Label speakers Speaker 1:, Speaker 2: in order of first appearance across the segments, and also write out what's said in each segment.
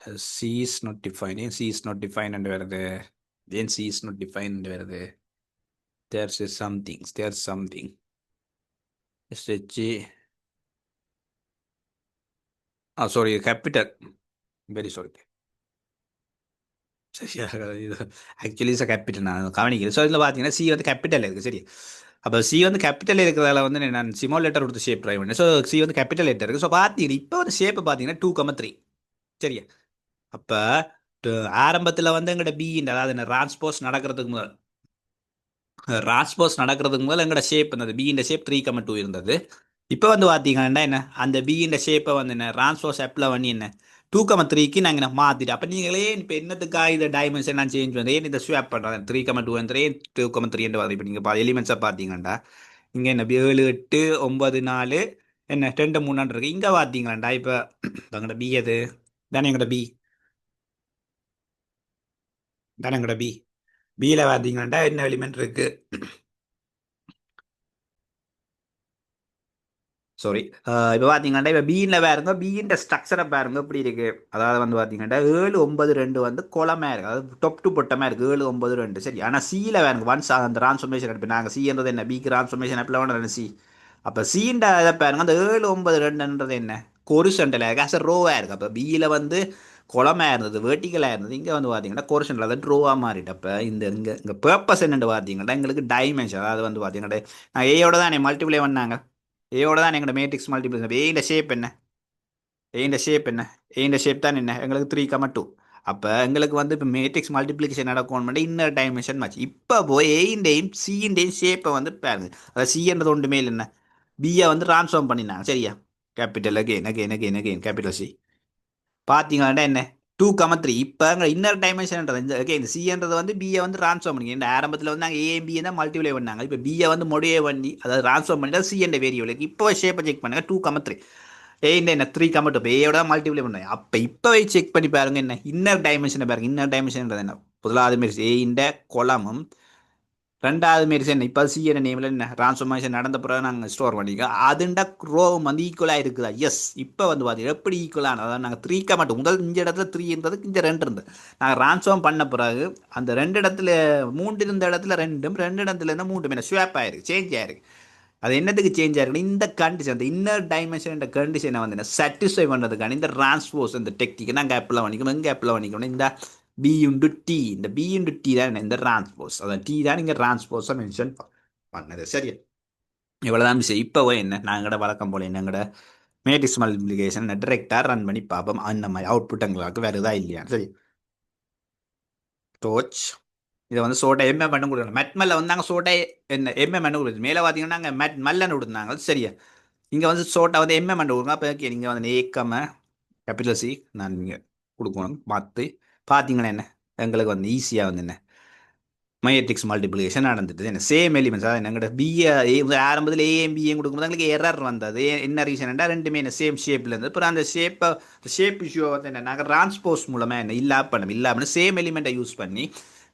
Speaker 1: C is not defined. C is not defined and where then C is not defined where there's something. There's something. SH. Oh, sorry, capital. Very sorry. சரியா இது actually is capital நான் கவனிக்கிறேன். So இதில் பார்த்தீங்கன்னா C வந்து capital இருக்குது சரி. அப்போ சி வந்து கேபிட்டல் இருக்கிறதால வந்து நான் சிமோல் லெட்டர் கொடுத்து ஷேப் ட்ரை பண்ணேன். ஸோ சி வந்து கேபிட்டல் லெட்டர் இருக்குது. ஸோ பார்த்தீங்கன்னா இப்போ வந்து ஷேப்பு பார்த்தீங்கன்னா 2,3 சரியா. அப்போ ஆரம்பத்தில் வந்து எங்கள்கிட்ட பிஇன் அதாவது என்ன டிரான்ஸ்போஸ் நடக்கிறதுக்கு முதல் எங்களோட ஷேப் இருந்தது பிஇன் ஷேப் 3,2 இருந்தது. இப்போ வந்து பார்த்தீங்கன்னா என்ன அந்த பிஇன் ஷேப்பை வந்து என்ன டிரான்ஸ்போஸ் அப்ளை பண்ணி என்ன 2,3க்கு நாங்கள் என்ன மாற்றிட்டு அப்போ நீங்களே இப்போ என்னத்துக்காக இதை டைமென்ஷன் நான் சேஞ்ச் பண்ணுறேன் ஏன் இதை ஸ்வாப் பண்ணுறேன் 3,2 வந்து 2,3 வருது. இப்போ நீங்கள் எலிமெண்ட்ஸை பார்த்தீங்கன்னா இங்கே என்ன 7 8 9 4 என்ன 2 3 இருக்கு. இங்கே பார்த்தீங்களாண்டா இப்போ எங்களோட பி எது தானே எங்களோட பி தானே எங்களோட பி பியில் பார்த்தீங்களாண்டா என்ன எலிமெண்ட் இருக்கு சாரி. இப்போ பார்த்தீங்கன்னா இப்போ பியில் பாருங்க பியின் ஸ்ட்ரக்சரை பாருங்க எப்படி இருக்கு. அதாவது வந்து பார்த்தீங்கன்னா 7 9 2 வந்து குளமாக இருக்குது அதாவது டொப் டு பொட்டமாக இருக்குது 7 9 2 சரி. ஆனால் சியில் வேறுங்க ஒன்ஸ் அந்த ட்ரான்ஸ்ஃபர்மேஷன் எடுப்பேன் நாங்கள் சின்றது என்ன பிக்கு ட்ரான்ஸ்ஃபர்மேஷன் எப்போ வேணும் சி. அப்போ சீண்ட இதை பாருங்க அந்த 7 9 2ன்றது என்ன கொரிசண்டல் ஆஸ் ரோவாக இருக்குது. அப்போ பியில் வந்து குளமாக இருந்தது வேர்ட்டிக்கலாக இருந்தது. இங்கே வந்து பார்த்தீங்கன்னா கொரிசண்டல் அதாவது ட்ரோவாக மாறிட்டு அப்போ இங்கே பர்பஸ் என்னென்னு பார்த்தீங்கன்னா எங்களுக்கு டைமென்ஷன் அதாவது வந்து பார்த்தீங்கன்னா நான் ஏயோட தான் என்னை மல்டிப்ளை பண்ணாங்க ஏயோட தான் எங்களோட மேட்ரிக்ஸ் மல்டிபிள் ஏண்ட ஷேப் என்ன ஏண்ட ஷேப் தான் என்ன எங்களுக்கு 3,2. அப்போ எங்களுக்கு வந்து இப்போ மேட்ரிக்ஸ் மல்டிப்ளிகேஷன் நடக்கும் இன்னர் டைமென்ஷன் மாச்சு. இப்போ போய் ஏண்டையும் சியின்டையும் ஷேப்பை வந்து பாருங்க அதாவது சின்றது ஒன்றுமே இல்லை என்ன பியை வந்து ட்ரான்ஸ்ஃபார்ம் பண்ணினாங்க சரியா. Capital again again again again capital C பார்த்தீங்கன்னா என்ன 2,3 இப்போ இன்னர் டைமென்ஷன்ன்றது இந்த ஓகே இந்த சின்றது வந்து பிஏ வந்து ட்ரான்ஸ்ஃபார்ம் பண்ணி இந்த ஆரம்பத்தில் வந்து நாங்கள் ஏஎம்பியை தான் மல்டிப்ளை பண்ணாங்க. இப்போ பிஏ வந்து மொடியே பண்ணி அதாவது ட்ரான்ஸ்ஃபார்ம் பண்ணி சி என்ற வேரியபிளுக்கு இப்போ ஷேப்பை செக் பண்ணுங்க 2,3 என்ன 3,2 இப்போ ஏயோட மல்டிப்ளை பண்ணாங்க. அப்போ இப்போவே செக் பண்ணி பாருங்க என்ன இன்னர் டைமென்ஷனை பாருங்க இன்னர் டைமென்ஷன்ன்றது என்ன முதலாவது மாரி ஏண்ட குளமும் ரெண்டாவது மாரி என்ன இப்போ சிஎன் நேமில் என்ன ட்ரான்ஸ்ஃபர்மேஷன் நடந்த பிறகு நாங்கள் ஸ்டோர் பண்ணிக்க அதுண்டா ரோவும் வந்து ஈக்குவலாக இருக்குதா எஸ். இப்போ வந்து பார்த்தீங்கன்னா எப்படி ஈக்குவலான அதாவது நாங்கள் 3,2 முதல் இந்த இடத்துல 3 இருந்ததுக்கு இந்த 2 இருந்தது நாங்கள் ட்ரான்ஸ்ஃபார்ம் பண்ண பிறகு அந்த 2 இடத்துல 3 இருந்த இடத்துல 2 இடத்துல இருந்து 3 என்ன ஸ்வாப் ஆயிருக்கு சேஞ்ச் ஆயிருக்கு. அது என்னத்துக்கு சேஞ்ச் ஆயிருக்கு இந்த கண்டிஷன் இந்த இன்னர் டைமென்ஷன் இந்த கண்டிஷனை வந்து சாட்டிஸ்ஃபை பண்ணுறதுக்கான இந்த டிரான்ஸ்போஸ் இந்த டெக்னிக்கை நாங்கள் அப்ளை பண்ணிக்கணும் எங்கே அப்ளை பண்ணிக்கணும் இந்த பி இன்டு டி இந்த பி இன்டு டி தான் இந்த டிரான்ஸ்போஸ் அதான் டி தான் இங்கே டிரான்ஸ்போஸை மென்ஷன் பண்ணது சரியா. இவ்வளோதான் விஷயம். இப்போ என்ன நாங்களோட வழக்கம் போல என்னங்கட மேட்ரிக்ஸ் மல்டிப்ளிகேஷன் டிரெக்டாக ரன் பண்ணி பார்ப்போம் அந்த மாதிரி அவுட்புட் எங்களுக்கு வேறு எதாவது இல்லையா சரி. டோச் இதை வந்து சோட்டை எம்எம் பண்ண கொடுக்கணும் மெட்மெல்ல வந்து நாங்கள் சோட்டை என்ன எம்எம் பண்ண கொடுக்குது மேலே பார்த்தீங்கன்னா நாங்கள் மெல்லன்னு கொடுத்தாங்க சரியா. இங்கே வந்து சோட்டை வந்து எம்எம் பண்ண கொடுங்க. அப்போ ஓகே நீங்கள் வந்து ஏக்கம கேபிட்டல் சி நான் நீங்கள் கொடுக்கணும் பார்த்து பார்த்தீங்கன்னா என்ன எங்களுக்கு வந்து ஈஸியாக வந்து என்ன மேட்ரிக்ஸ் மல்டிப்ளிகேஷன் நடந்துட்டு என்ன சேம் எலிமெண்ட்ஸ் அதாவது எங்கள்கிட்ட பிஏ ஆரம்பத்தில் ஏஎம் பிஏ கொடுக்கும்போது எங்களுக்கு எரர் வந்தது என்ன ரீசன்டா ரெண்டுமே என்ன சேம் ஷேப்பில் இருந்தது. அப்புறம் அந்த ஷேப் இஷ்யூ வந்து என்ன நாங்கள் டிரான்ஸ்போஸ் மூலமாக என்ன இல்லாமல் சேம் எலிமெண்ட்டை யூஸ் பண்ணி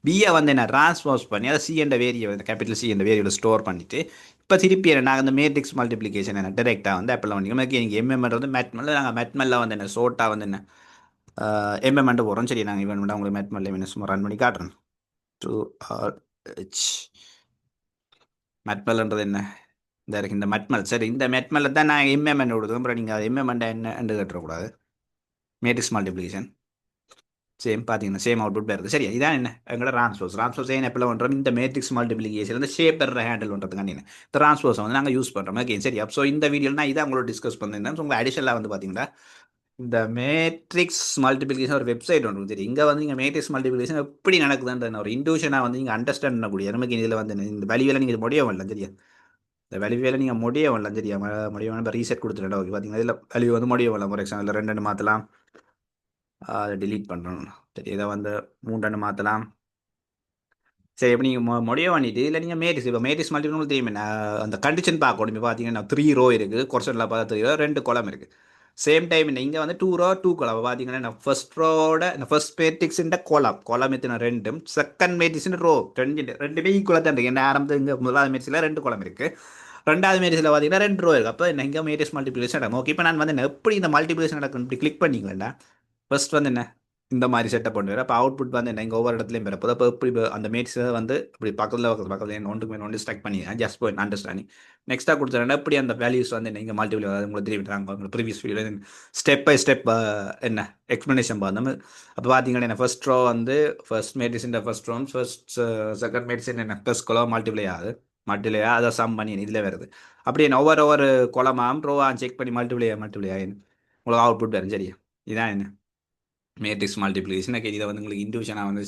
Speaker 1: பிஏ வந்து என்ன டிரான்ஸ்போஸ் பண்ணி அதை சி என்ற வேரியபிள் கேபிட்டல் சி என்ற வேரியபிள் ஸ்டோர் பண்ணிட்டு இப்போ திருப்பி என்ன நாங்கள் அந்த மேட்ரிக்ஸ் மல்டிப்ளிகேஷன் என்ன டேரெக்டாக வந்து அப்ளை பண்ணிக்கோம். நீங்கள் எம்எம் வந்து மெட்மெல்ல நாங்கள் மெட்மெல்ல வந்து என்ன சோட்டா வந்து என்ன எம்எம் போகிறோம் சரி. நாங்கள் இவன் உங்களுக்கு மெட்மெல்ல என்ன சும்மா ரன் பண்ணி காட்டுறோம். டு ஆர் ஹெச் மெட்மல்ன்றது என்ன இந்த இருக்கு இந்த மெட்மல் சரி. இந்த மெட்மல்ல தான் நான் எம்எம்என் கொடுத்தோம். அப்புறம் நீங்கள் அது எம்எம்என் என்ன கட்டுறக்கூடாது மேட்ரிக்ஸ் மல்டிப்ளிகேஷன் சேம் பார்த்தீங்கன்னா சேம் அவுட்புட் வருது சரியா. இதான் என்ன எங்களோட ட்ரான்ஸ்போஸ் ஏன் எப்போ பண்ணுறோம் இந்த மேட்ரிக்ஸ் மல்டிப்ளிகேஷன் இந்த ஷேப் ஹேண்டில் பண்ணுறதுக்கான என்ன இந்த ட்ரான்ஸ்போஸை வந்து நாங்கள் யூஸ் பண்ணுறோம் ஓகே சரி. ஸோ இந்த வீடியோவில் நான் இதை உங்களோட டிஸ்கஸ் பண்ணியிருந்தேன். ஸோ உங்கள் அடிஷனலாக வந்து பார்த்தீங்கன்னா இந்த மேட்ரிக்ஸ் மல்டிபிளிகேஷன் ஒரு வெப்சைட் ஒன்று தெரியும். இங்கே வந்து நீங்கள் மேட்ரிக்ஸ் மல்டிபிளிகேஷன் எப்படி நடக்குதுன்ற ஒரு இன்ட்யூஷனாக வந்து நீங்கள் அண்டர்ஸ்டாண்ட் பண்ணக்கூடிய நமக்கு இதில் வந்து இந்த வேல்யூவில் நீங்கள் முடிய வரலாம் சரியா. இந்த வேல்யூவில் நீங்கள் முடிய வரலாம் சரியா முடிய இப்போ ரீசெட் கொடுத்துட்டேன் ஓகே பார்த்தீங்கன்னா இதில் வேல்யூ வந்து முடிய வரலாம். ஃபார் எக்ஸாம்பிள் 2 மாற்றலாம் அதை டிலீட் பண்ணுறோம் சரி. இதை வந்து 3 மாற்றலாம் சரி. எப்படி நீங்கள் முடிய பண்ணிட்டு இல்லை நீங்கள் மேட்ரிக்ஸ் இப்போ மேட்ரிக்ஸ் மல்டிபிள் தெரியுமே அந்த கண்டிஷன் பார்க்கணும். இப்போ பார்த்தீங்கன்னா 3 ரோ இருக்குது கொர்ஷனில் பார்த்தா 3 ரோ 2 காலம் இருக்குது சேம் டைம் இங்கே வந்து 2 ரோ 2 கோலம் பார்த்தீங்கன்னா ஃபர்ஸ்ட் ரோட ஃபர்ஸ்ட் மேட்ரிக்ஸின் கோலம் எத்தனை 2 செகண்ட் மேட்ரிக்ஸின் ரோ 2 ஈக்குவலாக தான் இருக்குது. என்ன ஆரம்பத்தில் இங்கே முதலாவது மேட்ரிக்ஸில் 2 கோலம் இருக்குது ரெண்டாவது மேட்ரிக்ஸில் பார்த்தீங்கன்னா 2 ரோ இருக்குது. அப்போ என்ன இங்கே மேட்ரிக்ஸ் மல்டிப்ளிகேஷன் நடக்கும் ஓகே. இப்போ நான் வந்து எப்படி இந்த மல்டிப்ளிகேஷன் நடக்கும் இப்படி கிளிக் பண்ணிங்களேன்டா ஃபர்ஸ்ட் வந்து என்ன இந்த மாதிரி செட்டப் பண்ணுவார். அப்போ அவுட்புட் வந்து என்ன இங்கே ஒவ்வொரு இடத்துலையும் பிறப்போது. அப்போ இப்படி அந்த மேட்ஸை வந்து இப்படி பக்கத்தில் ஒன்றுக்கு மேலே ஒன்று ஸ்ட்ரக் பண்ணி ஜஸ்ட் போய் அண்டர்ஸ்டாண்டிங் நெக்ஸ்ட்டாக கொடுத்துருந்தா இப்படி அந்த வேல்யூஸ் வந்து என்ன இங்கே மல்டிபிள் உங்களுக்கு தெரிவிட்டாங்க உங்களை previous video step by step என்ன எக்ஸ்ப்ளனேஷன் பார்த்தோம். அப்போ பார்த்தீங்கன்னா என்ன ஃபர்ஸ்ட் ரோ வந்து first matrix first row first second matrix என்ன ப்ளஸ் கொலோ மல்டிப்ளை ஆகுது. மல்டிப்ளை அதை சம் பண்ணி இதில் வருது. அப்படியே ஒவ்வொரு கொலமாம் ரோவாக செக் பண்ணி மல்டிப்ளை ஆகிடும் உங்களுக்கு அவுட்புட் வரும். சரியா இதான் என்ன மேட்ரிக்ஸ் மல்டிப்ளிகேஷன். ஓகே இதை வந்து உங்களுக்கு இன்ட்யூஷனாக வந்து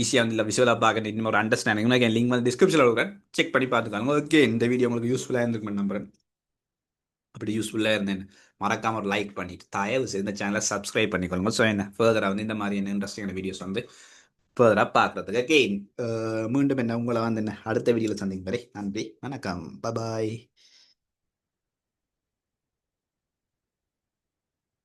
Speaker 1: ஈஸியாக வந்து இல்லை விஷுவலாக பார்க்க இன்னும் ஒரு அண்டர்ஸ்டாண்டிங் என் லிங்க் வந்து டிஸ்கிரிப்ஷனில் கொடுக்குறேன். செக் பண்ணி பார்த்துக்காங்க. ஓகே இந்த வீடியோ உங்களுக்கு யூஸ்ஃபுல்லாக இருந்திருக்கும் நம்புறேன். அப்படி யூஸ்ஃபுல்லாக இருந்தேன் மறக்காம ஒரு லைக் பண்ணிட்டு தயவு செய்து இந்த சேனலை சப்ஸ்கிரைப் பண்ணிக்கொள்ளுங்க. ஸோ என்ன ஃபர்தராக வந்து இந்த மாதிரி என்ன இன்ட்ரெஸ்டிங்கான வீடியோஸ் வந்து ஃபர்தராக பார்க்குறதுக்கு. ஓகே மீண்டும் என்ன உங்களை வந்து என்ன அடுத்த வீடியோவில் சந்திக்கும் வரை நன்றி வணக்கம். பாய்.